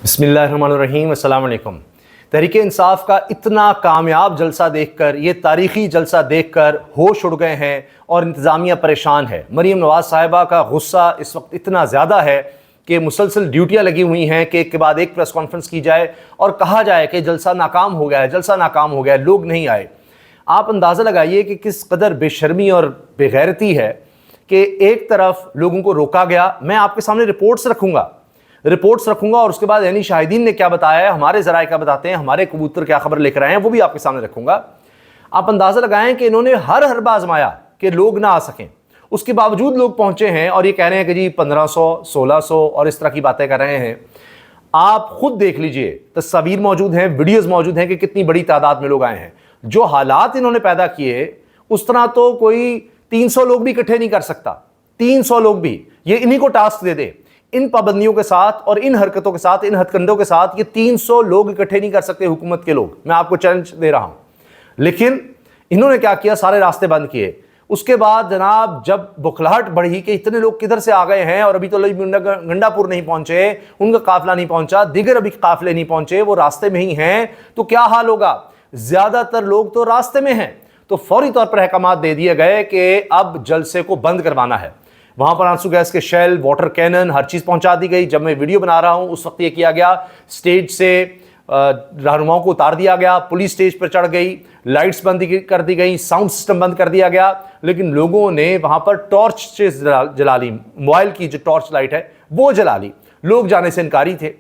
बिस्मिल्लाहिर्रहमानिर्रहीम, अस्सलाम वालेकुम। तहरीक इंसाफ का इतना कामयाब जलसा देखकर, ये तारीख़ी जलसा देखकर होश उड़ गए हैं और इंतज़ामिया परेशान है। मरीम नवाज़ साहिबा का गुस्सा इस वक्त इतना ज़्यादा है कि मुसलसल ड्यूटियाँ लगी हुई हैं कि एक के बाद एक प्रेस कॉन्फ्रेंस की जाए और कहा जाए कि जलसा नाकाम हो गया है, जलसा नाकाम हो गया है, लोग नहीं आए। आप अंदाज़ा लगाइए कि किस कदर बेशर्मी और बेगैरती है कि एक तरफ लोगों को रोका गया। मैं आपके सामने रिपोर्ट्स रखूंगा और उसके बाद यानी शाहिदीन ने क्या बताया है, हमारे ज़राए क्या बताते हैं, हमारे कबूतर क्या खबर लेकर आए हैं, वो भी आपके सामने रखूंगा। आप अंदाज़ा लगाएं कि इन्होंने हर हरबा आजमाया कि लोग ना आ सकें, उसके बावजूद लोग पहुंचे हैं और ये कह रहे हैं कि जी 1500 1600 और इस तरह की बातें कर रहे हैं। आप खुद देख लीजिए, तस्वीर मौजूद हैं, वीडियोज़ मौजूद हैं कि कितनी बड़ी तादाद में लोग आए हैं। जो हालात इन्होंने पैदा किए उस तरह तो कोई 300 लोग भी इकट्ठे नहीं कर सकता। 300 लोग भी, ये इन्हीं को टास्क दे दे, इन पाबंदियों के साथ और इन हरकतों के साथ, इन हथकंडों के साथ ये 300 लोग इकट्ठे नहीं कर सकते हुकूमत के लोग। मैं आपको चैलेंज दे रहा हूं। लेकिन इन्होंने क्या किया, सारे रास्ते बंद किए। उसके बाद जनाब जब बुखलाहट बढ़ी कि इतने लोग किधर से आ गए हैं और अभी तो गंडापुर नहीं पहुंचे, उनका काफिला नहीं पहुंचा, दिगर अभी काफिले नहीं पहुंचे, वो रास्ते में ही हैं, तो क्या हाल होगा। ज्यादातर लोग तो रास्ते में हैं, तो फौरी तौर पर अहकाम दे दिए गए कि अब जलसे को बंद करवाना है। वहां पर आंसू गैस के शेल, वाटर कैनन, हर चीज पहुंचा दी गई। जब मैं वीडियो बना रहा हूं उस वक्त ये किया गया, स्टेज से रहनुमाओं को उतार दिया गया, पुलिस स्टेज पर चढ़ गई, लाइट्स बंद कर दी गई, साउंड सिस्टम बंद कर दिया गया। लेकिन लोगों ने वहां पर टॉर्च जला ली, मोबाइल की जो टॉर्च लाइट है वो जला ली। लोग जाने से इनकारी थे।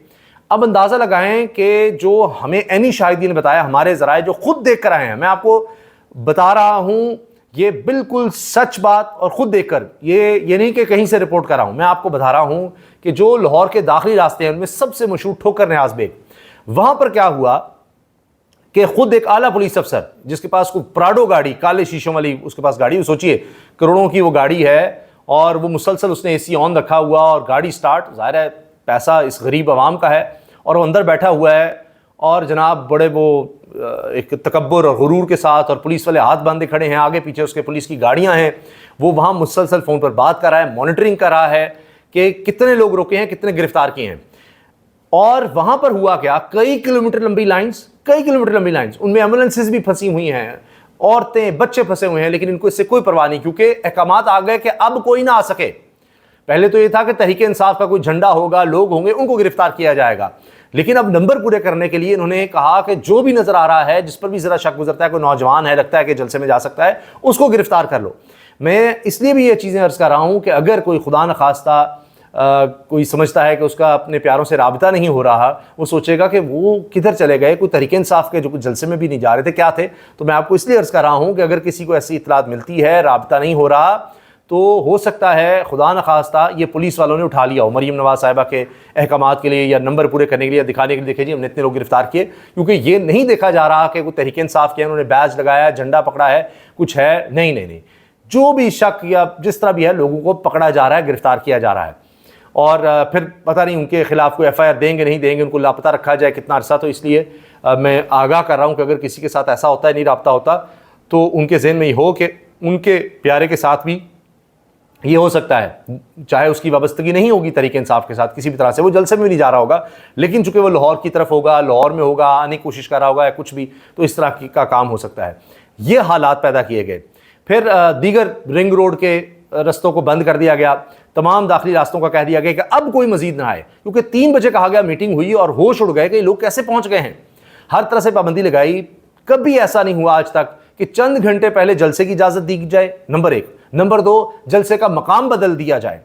अब अंदाजा लगाएं कि जो हमें एनी शाहिदी ने बताया, हमारे जराए जो खुद देख कर आए हैं, मैं आपको बता रहा हूं ये बिल्कुल सच बात, और खुद देखकर ये नहीं कि कहीं से रिपोर्ट कर रहा हूं, मैं आपको बता रहा हूं कि जो लाहौर के दाखिली रास्ते हैं उनमें सबसे मशहूर ठोकर न्याज बेग, वहां पर क्या हुआ कि खुद एक आला पुलिस अफसर जिसके पास कोई प्राडो गाड़ी, काले शीशों वाली उसके पास गाड़ी, सोचिए करोड़ों की वो गाड़ी है और वो मुसलसल उसने एसी ऑन रखा हुआ और गाड़ी स्टार्ट, जाहिर है पैसा इस गरीब आवाम का है, और वो अंदर बैठा हुआ है और जनाब बड़े वो एक तकब्बुर और गुरूर के साथ, और पुलिस वाले हाथ बांधे खड़े हैं, आगे पीछे उसके पुलिस की गाड़ियां हैं। वो वहां मुसलसल फ़ोन पर बात कर रहा है, मॉनिटरिंग कर रहा है कि कितने लोग रोके हैं, कितने गिरफ्तार किए हैं। और वहां पर हुआ क्या, कई किलोमीटर लंबी लाइन्स, उनमें एम्बुलेंसेज भी फंसी हुई हैं, औरतें बच्चे फंसे हुए हैं, लेकिन इनको इससे कोई परवाह नहीं, क्योंकि अहकामात आ गए कि अब कोई ना आ सके। पहले तो ये था कि तहरीक इंसाफ का कोई झंडा होगा, लोग होंगे, उनको गिरफ्तार किया जाएगा। लेकिन अब नंबर पूरे करने के लिए इन्होंने कहा कि जो भी नजर आ रहा है, जिस पर भी जरा शक गुजरता है, कोई नौजवान है, लगता है कि जलसे में जा सकता है, उसको गिरफ्तार कर लो। मैं इसलिए भी ये चीज़ें अर्ज कर रहा हूं कि अगर कोई खुदा न खास्ता कोई समझता है कि उसका अपने प्यारों से राबता नहीं हो रहा, वो सोचेगा कि वो किधर चले गए, कोई तहरीक इंसाफ के जो कुछ जलसे में भी नहीं जा रहे थे, क्या थे। तो मैं आपको इसलिए अर्ज कर रहा हूँ कि अगर किसी को ऐसी इतलात मिलती है, राबता नहीं हो रहा, तो हो सकता है खुदा न खास्ता ये पुलिस वालों ने उठा लिया हो मरीम नवाज साहिबा के अहकामात के लिए, या नंबर पूरे करने के लिए, या दिखाने के लिए, देखिए जी हमने इतने लोग गिरफ्तार किए। क्योंकि ये नहीं देखा जा रहा कि कोई तहरीक इंसाफ किया, उन्होंने बैज लगाया, झंडा पकड़ा है, कुछ है, नहीं, जो भी शक या जिस तरह भी है, लोगों को पकड़ा जा रहा है, गिरफ्तार किया जा रहा है। और फिर पता नहीं उनके खिलाफ कोई FIR देंगे नहीं देंगे, उनको लापता रखा जाए कितना अरसा। तो इसलिए मैं आगाह कर रहा हूँ कि अगर किसी के साथ ऐसा होता है, नहीं राब्ता होता, तो उनके जहन में ये हो कि उनके प्यारे के साथ भी ये हो सकता है, चाहे उसकी वाबस्तगी नहीं होगी तहरीक इंसाफ के साथ किसी भी तरह से, वो जलसे में भी नहीं जा रहा होगा, लेकिन चूंकि वो लाहौर की तरफ होगा, लाहौर में होगा, आने की कोशिश कर रहा होगा या कुछ भी, तो इस तरह का काम हो सकता है। ये हालात पैदा किए गए। फिर दीगर रिंग रोड के रस्तों को बंद कर दिया गया, तमाम दाखिली रास्तों का कह दिया गया कि अब कोई मजीद ना आए, क्योंकि 3 बजे कहा गया, मीटिंग हुई और होश उड़ गए कि लोग कैसे पहुंच गए हैं। हर तरह से पाबंदी लगाई। कभी ऐसा नहीं हुआ आज तक कि चंद घंटे पहले जलसे की इजाजत दी जाए, नंबर 1। नंबर 2, जलसे का मकाम बदल दिया जाए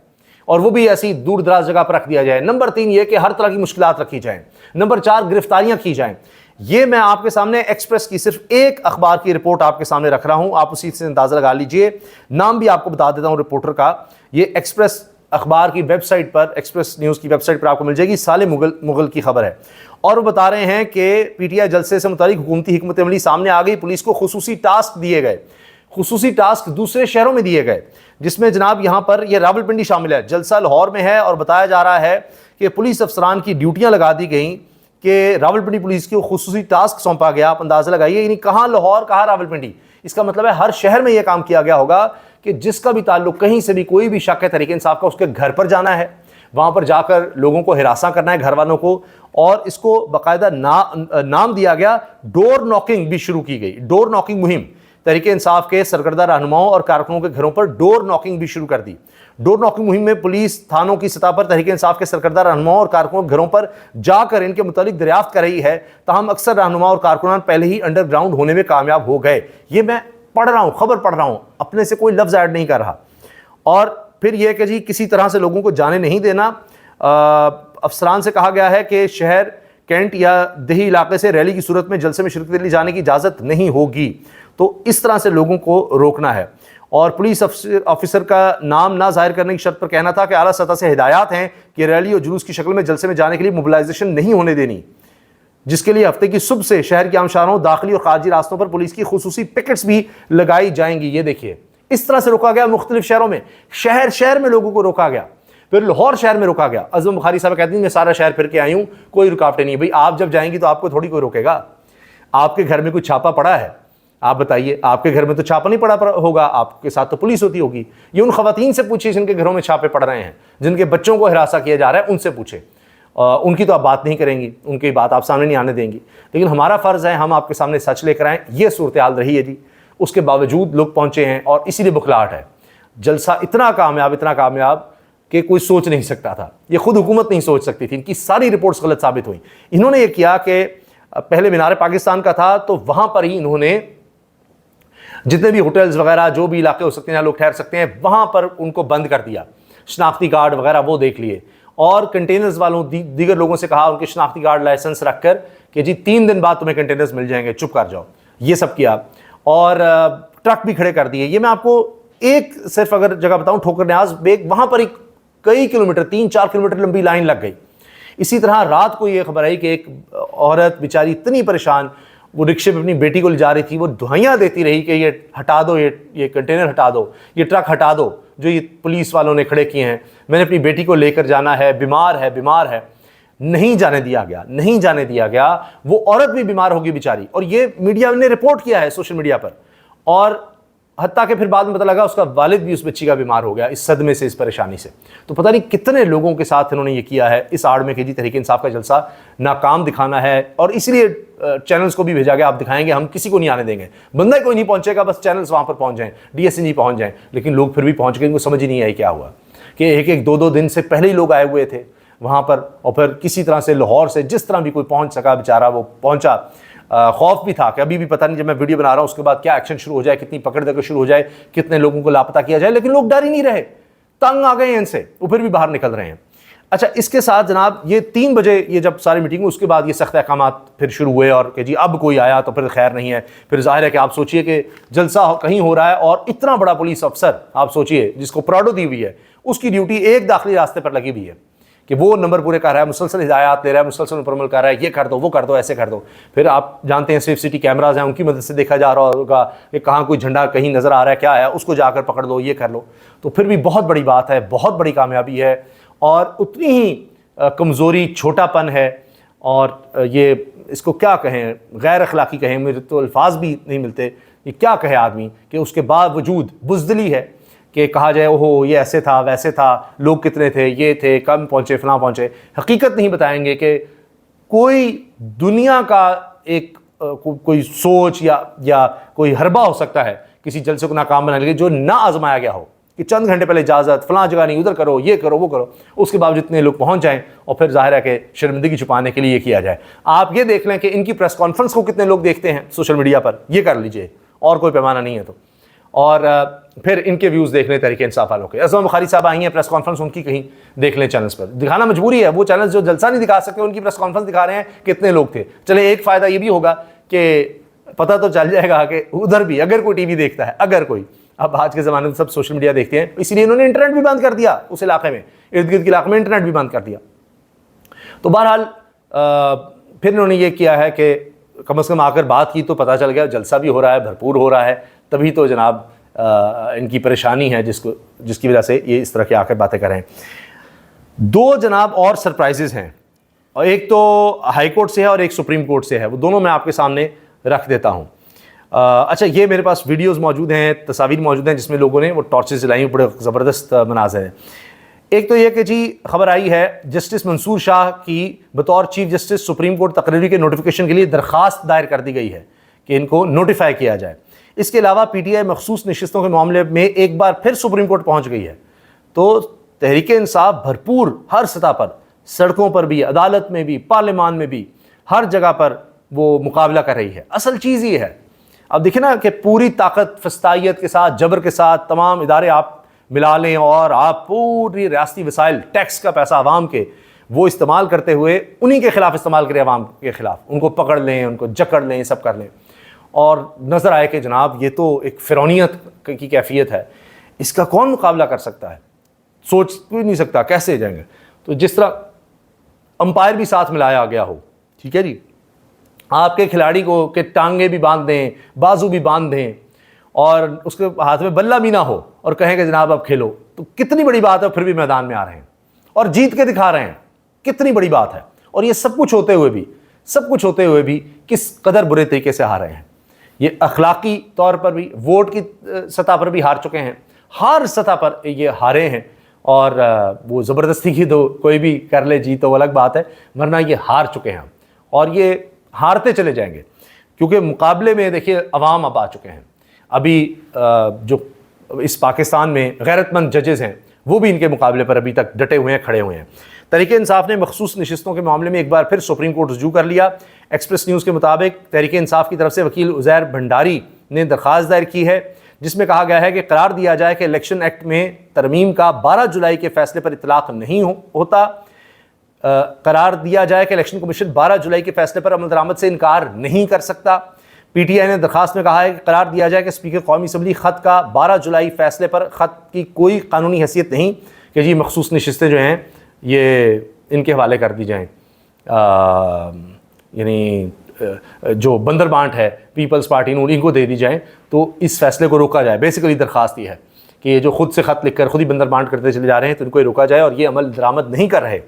और वो भी ऐसी दूर दराज जगह पर रख दिया जाए। नंबर 3 ये कि हर तरह की मुश्किलात रखी जाए। नंबर 4, गिरफ्तारियां की जाएं। ये मैं आपके सामने एक्सप्रेस की सिर्फ एक अखबार की रिपोर्ट आपके सामने रख रहा हूं, आप उसी से अंदाजा लगा लीजिए। नाम भी आपको बता देता हूं रिपोर्टर का। ये एक्सप्रेस अखबार की वेबसाइट पर, एक्सप्रेस न्यूज़ की वेबसाइट पर आपको मिल जाएगी। साले मुगल की खबर है और वो बता रहे हैं कि PTI जलसे से मुतालिक हुकूमती हिकमत अमली सामने आ गई। पुलिस को खुसूसी टास्क दिए गए, खुसूसी टास्क दूसरे शहरों में दिए गए, जिसमें जनाब यहाँ पर यह रावलपिंडी शामिल है। जलसा लाहौर में है और बताया जा रहा है कि पुलिस अफसरान की ड्यूटियाँ लगा दी गई कि रावलपिंडी पुलिस को खुसूसी टास्क सौंपा गया। आप अंदाज़ा लगाइए, यानी कहाँ लाहौर कहाँ रावलपिंडी, इसका मतलब है हर शहर में यह काम किया गया होगा कि जिसका भी ताल्लुक कहीं से भी कोई भी शक है तहरीक इंसाफ का, उसके घर पर जाना है, वहाँ पर जाकर लोगों को हिरासा करना है, घर वालों को, और इसको बाकायदा नाम दिया गया, डोर नॉकिंग भी शुरू की गई, डोर नॉकिंग मुहिम। तहरीक इंसाफ के सरकर्दा रहनुमाओं और कारकुनों के घरों पर डोर नॉकिंग भी शुरू कर दी। डोर नॉकिंग मुहिम में पुलिस थानों की सतह पर तहरीक इंसाफ के सरकर्दा रहनुमाओं और कारकुनों के घरों पर जाकर इनके मुतालिक दरियाफ्त कर रही है। ताहम अक्सर रहनुमा और कारकुनान पहले ही अंडरग्राउंड होने में कामयाब हो गए। ये मैं पढ़ रहा हूँ, खबर पढ़ रहा हूँ, अपने से कोई लफ्ज़ ऐड नहीं कर रहा। और फिर यह कि जी किसी तरह से लोगों को जाने नहीं देना। अफसरान से कहा गया है कि शहर, कैंट या दही इलाके से रैली की सूरत में जलसे में शिरकत के लिए जाने की इजाज़त नहीं होगी। तो इस तरह से लोगों को रोकना है। और पुलिस ऑफिसर का नाम ना जाहिर करने की शर्त पर कहना था कि आला सतह से हिदायत हैं कि रैली और जुलूस की शक्ल में जलसे में जाने के लिए मोबिलाइजेशन नहीं होने देनी, जिसके लिए हफ्ते की सुबह से शहर के आम शाहरों, दाखिली और खारजी रास्तों पर पुलिस की खुसूसी पिकेट्स भी लगाई जाएंगी। ये देखिए, इस तरह से रोका गया मुख्तलिफ शहरों में, शहर शहर में लोगों को रोका गया। फिर लाहौर शहर में रोका गया। अज़म बुखारी साहब कहती हैं मैं सारा शहर फिर के आई हूँ, कोई रुकावटें नहीं। भाई आप जब जाएंगी तो आपको थोड़ी कोई रोकेगा। आपके घर में कोई छापा पड़ा है, आप बताइए, आपके घर में तो छापा नहीं पड़ा होगा, आपके साथ तो पुलिस होती होगी। ये उन खवातीन से पूछिए जिनके घरों में छापे पड़ रहे हैं, जिनके बच्चों को हिरासा किया जा रहा है, उनसे पूछे। उनकी तो आप बात नहीं करेंगी, उनकी बात आप सामने नहीं आने देंगी, लेकिन हमारा फ़र्ज़ है हम आपके सामने सच लेकर आएँ। ये सूरत हाल रही है जी, उसके बावजूद लोग पहुँचे हैं और इसीलिए बुखलाहट है। जलसा इतना कामयाब कि कोई सोच नहीं सकता था। ये खुद हुकूमत नहीं सोच सकती थी, इनकी सारी रिपोर्ट्स गलत साबित हुई। इन्होंने ये किया कि पहले मीनार पाकिस्तान का था, तो वहाँ पर ही इन्होंने जितने भी होटल्स वगैरह, जो भी इलाके हो सकते हैं जहाँ लोग ठहर सकते हैं, वहाँ पर उनको बंद कर दिया। शनाख्ती कार्ड वगैरह वो देख लिए, और कंटेनर्स वालों दीगर लोगों से कहा उनके शनाख्ती कार्ड लाइसेंस रख कर कि जी 3 दिन बाद तुम्हें कंटेनर्स मिल जाएंगे, चुप कर जाओ। ये सब किया, और ट्रक भी खड़े कर दिए। ये मैं आपको एक सिर्फ अगर जगह बताऊँ, ठोकर न्याज बेग, वहाँ पर एक कई किलोमीटर, 3-4 किलोमीटर लंबी लाइन लग गई। इसी तरह रात को ये खबर आई कि एक औरत बेचारी इतनी परेशान, वो रिक्शे पे अपनी बेटी को ले जा रही थी, वो दुआइयाँ देती रही कि ये हटा दो, ये कंटेनर हटा दो, ये ट्रक हटा दो जो ये पुलिस वालों ने खड़े किए हैं, मैंने अपनी बेटी को लेकर जाना है, बीमार है। नहीं जाने दिया गया। वो औरत भी बीमार होगी बेचारी, और ये मीडिया ने रिपोर्ट किया है सोशल मीडिया पर, और हत्ता के फिर बाद में पता लगा उसका वालिद भी उस बच्ची का बीमार हो गया इस सदमे से, इस परेशानी से। तो पता नहीं कितने लोगों के साथ इन्होंने ये किया है इस आड़ में कि जी तहरीक इंसाफ का जलसा नाकाम दिखाना है, और इसीलिए चैनल्स को भी भेजा गया, आप दिखाएंगे, हम किसी को नहीं आने देंगे, बंदा कोई नहीं पहुंचेगा, बस चैनल्स वहाँ पर पहुँच जाएँ, DSC पहुँच जाएँ। लेकिन लोग फिर भी पहुँच गए, इनको समझ ही नहीं आई क्या हुआ कि 1-1, 2-2 दिन से पहले ही लोग आए हुए थे वहाँ पर, और फिर किसी तरह से लाहौर से जिस तरह भी कोई पहुँच सका बेचारा वो पहुँचा। खौफ भी था कि अभी भी पता नहीं जब मैं वीडियो बना रहा हूँ उसके बाद क्या एक्शन शुरू हो जाए, कितनी पकड़ दकर शुरू हो जाए, कितने लोगों को लापता किया जाए। लेकिन लोग डर ही नहीं रहे, तंग आ गए हैं इनसे, वो फिर भी बाहर निकल रहे हैं। अच्छा, इसके साथ जनाब ये 3 बजे ये जब सारी मीटिंग हुई, उसके बाद ये सख्त अहकामात फिर शुरू हुए, और कि जी अब कोई आया तो फिर खैर नहीं है। फिर जाहिर है कि आप सोचिए कि जलसा कहीं हो रहा है और इतना बड़ा पुलिस अफसर आप सोचिए जिसको प्राडो दी हुई है, उसकी ड्यूटी एक दाखिली रास्ते पर लगी हुई है कि वो नंबर पूरे कर रहा है, मुसलसल हिदायत दे रहा है, मुसलसल मुकम्मल कर रहा है, ये कर दो, वो कर दो, ऐसे कर दो। फिर आप जानते हैं सेफ सिटी कैमराज हैं, उनकी मदद से देखा जा रहा होगा कि कहाँ कोई झंडा कहीं नज़र आ रहा है, क्या है, उसको जाकर पकड़ लो, ये कर लो। तो फिर भी बहुत बड़ी बात है, बहुत बड़ी कामयाबी है, और उतनी ही कमज़ोरी, छोटापन है, और ये इसको क्या कहें, गैर अखलाकी कहें, मेरे तो अल्फाज भी नहीं मिलते, ये क्या कहे आदमी कि उसके बावजूद बुज़दिली है कि कहा जाए ओहो ये ऐसे था, वैसे था, लोग कितने थे, ये थे, कम पहुँचे, फलां पहुँचे। हकीकत नहीं बताएंगे कि कोई दुनिया का एक कोई सोच या कोई हरबा हो सकता है किसी जलसे को नाकाम बनाने के लिए जो ना आजमाया गया हो कि चंद घंटे पहले इजाज़त, फलां जगह नहीं, उधर करो, ये करो, वो करो, उसके बावजूद इतने लोग पहुँच जाएँ, और फिर जाहिर है कि शर्मिंदगी छुपाने के लिए ये किया जाए। आप ये देख लें कि इनकी प्रेस कॉन्फ्रेंस को कितने लोग देखते हैं सोशल मीडिया पर, ये कर लीजिए, और कोई पैमाना नहीं है तो। और फिर इनके व्यूज़ देख लें तहरीक इंसाफ वालों के। अज़म बुखारी साहब आई हैं, प्रेस कॉन्फ्रेंस उनकी कहीं देख लें चैनल्स पर, दिखाना मजबूरी है। वो चैनल्स जो जलसा नहीं दिखा सकते उनकी प्रेस कॉन्फ्रेंस दिखा रहे हैं, कितने लोग थे। चले एक फ़ायदा ये भी होगा कि पता तो चल जाएगा कि उधर भी अगर कोई टीवी देखता है, अगर कोई, अब आज के ज़माने में सब सोशल मीडिया देखते हैं, इसलिए इन्होंने इंटरनेट भी बंद कर दिया उस इलाके में, इर्द गिर्द के इलाके में इंटरनेट भी बंद कर दिया। तो बहरहाल फिर इन्होंने ये किया है कि कम अज़ कम आकर बात की तो पता चल गया जलसा भी हो रहा है, भरपूर हो रहा है, तभी तो जनाब इनकी परेशानी है जिसकी वजह से ये इस तरह की आकर बातें कर रहे हैं। 2 जनाब और सरप्राइजेज़ हैं, और एक तो हाई कोर्ट से है और एक सुप्रीम कोर्ट से है, वो दोनों मैं आपके सामने रख देता हूँ। अच्छा, ये मेरे पास वीडियोस मौजूद हैं, तस्वीर मौजूद हैं जिसमें लोगों ने वो टॉर्चेस जलाई, बड़े ज़बरदस्त मनाज़र हैं। एक तो यह कि जी खबर आई है जस्टिस मंसूर शाह की बतौर चीफ जस्टिस सुप्रीम कोर्ट तकरीरी के नोटिफिकेशन के लिए दरखास्त दायर कर दी गई है कि इनको नोटिफाई किया जाए। इसके अलावा पीटीआई मखसूस नशिस्तों के मामले में एक बार फिर सुप्रीम कोर्ट पहुंच गई है। तो तहरीक इंसाफ भरपूर हर सतह पर, सड़कों पर भी, अदालत में भी, पार्लियामान में भी, हर जगह पर वो मुकाबला कर रही है। असल चीज़ ये है, अब देखिए ना कि पूरी ताकत, फस्तायत के साथ, जबर के साथ तमाम इदारे आप मिला लें और आप पूरी रियासती वसाइल, टैक्स का पैसा आवाम के, वो इस्तेमाल करते हुए उन्हीं के खिलाफ इस्तेमाल करें, आवाम के खिलाफ, उनको पकड़ लें, उनको जकड़ लें, सब कर लें, और नज़र आए कि जनाब ये तो एक फ़िरौनियत की कैफियत है, इसका कौन मुकाबला कर सकता है, सोच भी नहीं सकता कैसे जाएंगे। तो जिस तरह अंपायर भी साथ मिलाया गया हो, ठीक है जी, आपके खिलाड़ी को के टांगे भी बांध दें, बाजू भी बांध दें और उसके हाथ में बल्ला भी ना हो और कहें कि जनाब अब खेलो, तो कितनी बड़ी बात है, फिर भी मैदान में आ रहे हैं और जीत के दिखा रहे हैं, कितनी बड़ी बात है। और ये सब कुछ होते हुए भी किस कदर बुरे तरीके से हार रहे हैं। ये अखलाकी तौर पर भी, वोट की सतह पर भी हार चुके हैं, हर सतह पर ये हारे हैं। और वो ज़बरदस्ती की तो कोई भी कर ले जी तो अलग बात है, वरना ये हार चुके हैं और ये हारते चले जाएंगे, क्योंकि मुकाबले में देखिए अवाम अब आ चुके हैं। अभी जो इस पाकिस्तान में गैरतमंद जजेस हैं वो भी इनके मुकाबले पर अभी तक डटे हुए हैं, खड़े हुए हैं। तहरीक इंसाफ ने मखसूस नशिस्तों के मामले में एक बार फिर सुप्रीम कोर्ट रुजू कर लिया। एक्सप्रेस न्यूज़ के मुताबिक तहरीक इंसाफ की तरफ से वकील उज़ैर भंडारी ने दरख्वास्त दायर की है, जिसमें कहा गया है कि करार दिया जाए कि इलेक्शन एक्ट में तरमीम का 12 जुलाई के फैसले पर इतलाक़ नहीं होता। करार दिया जाए कि इलेक्शन कमीशन 12 जुलाई के फैसले पर अमल दरामद से इनकार नहीं कर सकता। पीटीआई ने दरखास्त में कहा है कि करार दिया जाए कि स्पीकर कौमी असम्बली ख़त का 12 जुलाई फैसले पर ख़त की कोई कानूनी हैसियत नहीं कि जी मखसूस नशिस्तें जो हैं ये इनके हवाले कर दी जाएँ, यानी जो बंदर बांट है पीपल्स पार्टी नून, इनको दे दी जाए, तो इस फैसले को रोका जाए। बेसिकली दरखास्त ये है कि ये जो खुद से ख़त लिखकर खुद ही बंदर बांट करते चले जा रहे हैं, तो इनको रोका जाए और ये अमल दरामद नहीं कर रहे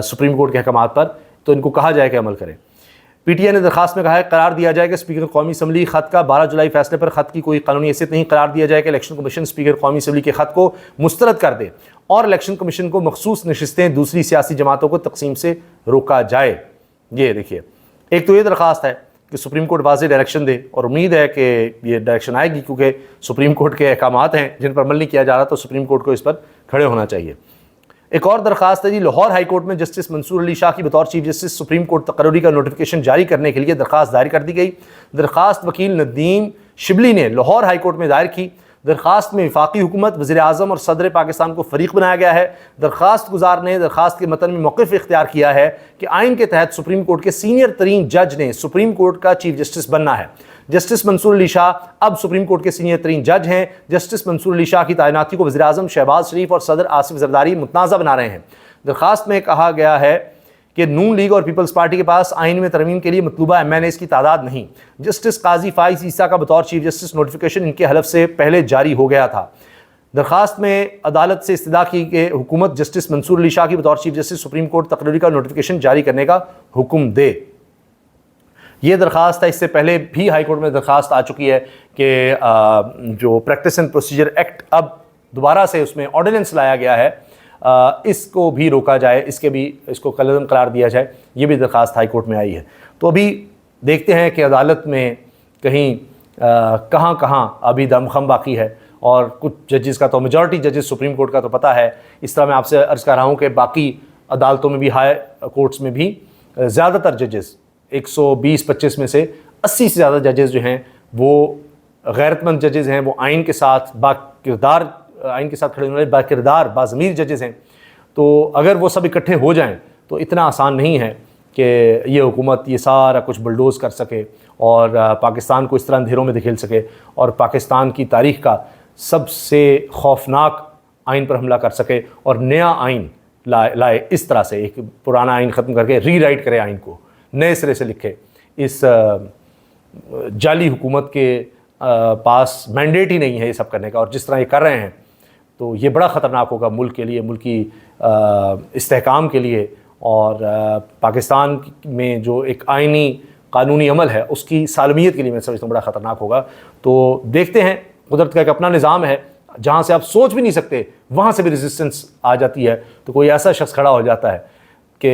सुप्रीम कोर्ट के अहकामात पर, तो इनको कहा जाए कि अमल करें। पीटीआई ने दरखास्त में कहा है करार दिया जाए कि स्पीकर कौमी असम्बली ख़त का 12 जुलाई फैसले पर ख़त की कोई कानूनी हैसियत नहीं। करार दिया जाए कि इलेक्शन कमीशन स्पीकर कौमी असम्बली के ख़त को मुस्तरद कर दे और इलेक्शन कमीशन को मखसूस नशिस्तें दूसरी सियासी जमातों को तकसीम से रोका जाए। ये देखिए, एक तो ये दरख्वास्त है कि सुप्रीम कोर्ट वाज़ेह डायरेक्शन दे, और उम्मीद है कि ये डायरेक्शन आएगी, क्योंकि सुप्रीम कोर्ट के अहकामात हैं जिन पर अमल नहीं किया जा रहा, तो सुप्रीम कोर्ट को इस पर खड़े होना चाहिए। एक और दरखास्त है जी, लाहौर हाई कोर्ट में जस्टिस मंसूर अली शाह की बतौर चीफ जस्टिस सुप्रीम कोर्ट तकर्री का नोटिफिकेशन जारी करने के लिए दरखास्त दायर कर दी गई। दरखास्त वकील नदीम शिबली ने लाहौर हाई कोर्ट में दायर की। दरखास्त में वफाकी हुकूमत, वज़ीर आज़म और सदर पाकिस्तान को फ़रीक बनाया गया है। दरखास्त गुजार ने दरखास्त के मतन में मौक़िफ़ इख्तियार किया है कि आइन के तहत सुप्रीम कोर्ट के सीनियर तरीन जज ने सुप्रीम कोर्ट का चीफ जस्टिस बनना है। जस्टिस मंसूर अली शाह अब सुप्रीम कोर्ट के सीनियर तरीन जज हैं। जस्टिस मंसूर अली शाह की तैनाती को वज़ीर आज़म शहबाज शरीफ और सदर आसिफ ज़रदारी मुतनाज़ा बना रहे हैं। दरखास्त में कहा गया है कि नून लीग और पीपल्स पार्टी के पास आइन में तरमीम के लिए मतलूबा MNAs की तादाद नहीं। जस्टिस काजी फाइज ईसा का बतौर चीफ जस्टिस नोटिफिकेशन इनके हलफ से पहले जारी हो गया था। दरखास्त में अदालत से इस्तदा की कि हुकूमत जस्टिस मंसूर अली शाह की बतौर चीफ जस्टिस सुप्रीम कोर्ट तकरीरी का नोटिफिकेशन जारी करने का हुक्म दे। ये दरखास्त है, इससे पहले भी हाई कोर्ट में दरखास्त आ चुकी है कि जो प्रैक्टिस एंड प्रोसीजर एक्ट अब दोबारा से उसमें ऑर्डिनेंस लाया गया है, इसको भी रोका जाए, इसको कलअदम करार दिया जाए। ये भी दरखास्त हाई कोर्ट में आई है। तो अभी देखते हैं कि अदालत में कहीं कहाँ कहाँ अभी दमखम बाकी है, और कुछ जजेस का तो, मेजॉरिटी जजेस सुप्रीम कोर्ट का तो पता है। इस तरह मैं आपसे अर्ज़ कर रहा हूँ कि बाकी अदालतों में भी, हाई कोर्ट्स में भी ज़्यादातर जजेस 120-25 में से 80 से ज़्यादा जजेस जो हैं वो गैरतमंद जजेस हैं, वो आइन के साथ बाकिरदार, आइन के साथ खड़े होने वाले बाकिरदार बाज़मीर जजेस हैं। तो अगर वो सब इकट्ठे हो जाएं तो इतना आसान नहीं है कि ये हुकूमत ये सारा कुछ बुलडोज़ कर सके और पाकिस्तान को इस तरह अंधेरों में धकेल सके और पाकिस्तान की तारीख़ का सबसे खौफनाक आइन पर हमला कर सके और नया आइन लाए, इस तरह से एक पुराना आइन ख़त्म करके रीराइट करे, आइन को नए सिरे से लिखे। इस जाली हुकूमत के पास मैंडेट ही नहीं है ये सब करने का, और जिस तरह ये कर रहे हैं तो ये बड़ा ख़तरनाक होगा मुल्क के लिए, मुल्क की इस्तेहकाम के लिए, और पाकिस्तान में जो एक आइनी कानूनी अमल है उसकी सालमियत के लिए मैं समझता हूँ बड़ा ख़तरनाक होगा। तो देखते हैं, कुदरत का एक अपना निज़ाम है, जहाँ से आप सोच भी नहीं सकते वहाँ से भी रेजिस्टेंस आ जाती है, तो कोई ऐसा शख्स खड़ा हो जाता है कि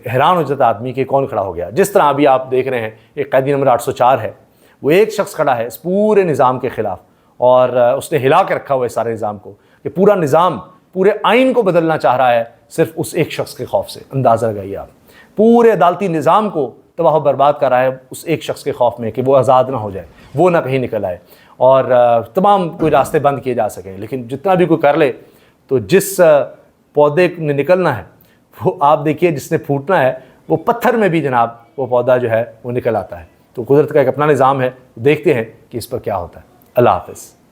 हैरान हो जाता आदमी कि कौन खड़ा हो गया। जिस तरह अभी आप देख रहे हैं एक कैदी नंबर 804 है, वो एक शख्स खड़ा है इस पूरे निज़ाम के ख़िलाफ़, और उसने हिला के रखा हुआ है सारे निज़ाम को, कि पूरा निज़ाम पूरे आइन को बदलना चाह रहा है सिर्फ उस एक शख्स के खौफ से। अंदाज़ा लगाइए आप, पूरे अदालती निज़ाम को तबाह बर्बाद कर रहा है उस एक शख्स के खौफ में कि वो आज़ाद ना हो जाए, वो ना कहीं निकल आए, और तमाम कोई रास्ते बंद किए जा सकें। लेकिन जितना भी कोई कर ले, तो जिस पौधे ने निकलना है वो आप देखिए, जिसने फूटना है वो पत्थर में भी जनाब वो पौधा जो है वो निकल आता है। तो कुदरत का एक अपना निज़ाम है, देखते हैं कि इस पर क्या होता है। अल्लाह हाफ़िज़।